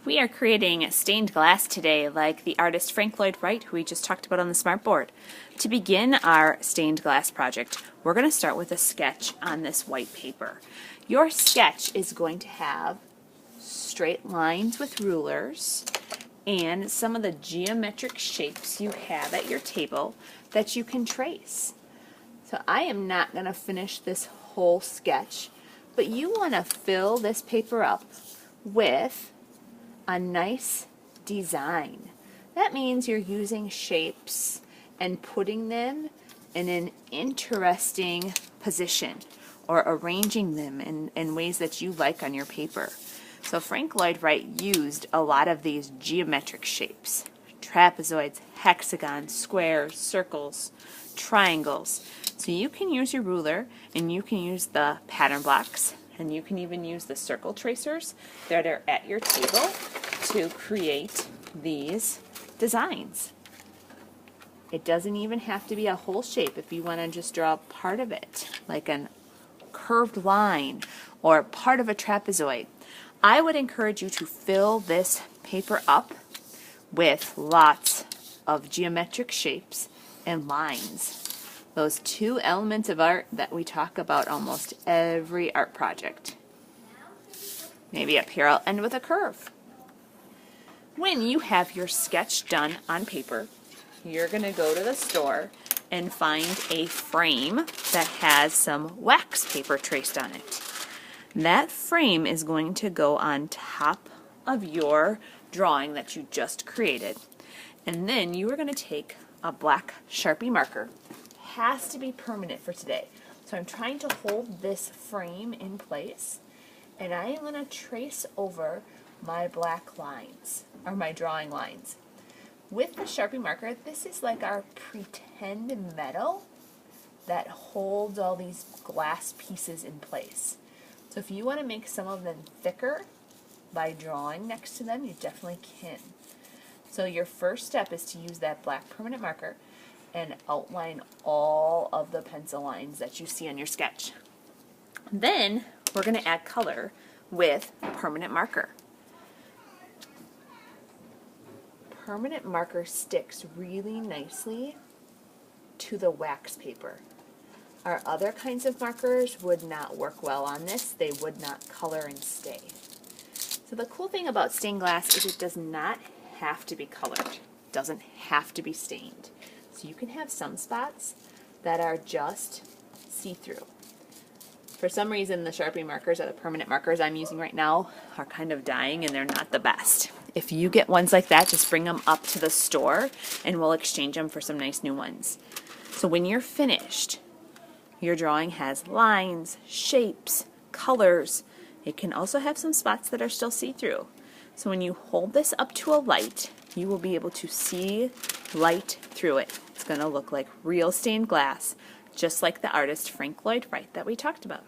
We are creating stained glass today like the artist Frank Lloyd Wright, who we just talked about on the Smartboard. To begin our stained glass project, we're going to start with a sketch on this white paper. Your sketch is going to have straight lines with rulers and some of the geometric shapes you have at your table that you can trace. So I am not going to finish this whole sketch, but you want to fill this paper up with a nice design. That means you're using shapes and putting them in an interesting position or arranging them in ways that you like on your paper. So Frank Lloyd Wright used a lot of these geometric shapes: trapezoids, hexagons, squares, circles, triangles. So you can use your ruler and you can use the pattern blocks, and you can even use the circle tracers that are at your table to create these designs. It doesn't even have to be a whole shape if you want to just draw part of it, like a curved line or part of a trapezoid. I would encourage you to fill this paper up with lots of geometric shapes and lines. Those two elements of art that we talk about almost every art project. Maybe up here I'll end with a curve. When you have your sketch done on paper, you're going to go to the store and find a frame that has some wax paper traced on it. That frame is going to go on top of your drawing that you just created. And then you are going to take a black Sharpie marker. Has to be permanent for today. So I'm trying to hold this frame in place, and I am going to trace over my black lines, or my drawing lines. With the Sharpie marker, this is like our pretend metal that holds all these glass pieces in place. So if you want to make some of them thicker by drawing next to them, you definitely can. So your first step is to use that black permanent marker and outline all of the pencil lines that you see on your sketch. Then we're going to add color with permanent marker. Permanent marker sticks really nicely to the wax paper. Our other kinds of markers would not work well on this. They would not color and stay. So the cool thing about stained glass is it does not have to be colored. It doesn't have to be stained. So you can have some spots that are just see-through. For some reason, the Sharpie markers, or the permanent markers I'm using right now, are kind of dying and they're not the best. If you get ones like that, just bring them up to the store and we'll exchange them for some nice new ones. So when you're finished, your drawing has lines, shapes, colors. It can also have some spots that are still see-through. So when you hold this up to a light, you will be able to see light through it. It's going to look like real stained glass, just like the artist Frank Lloyd Wright that we talked about.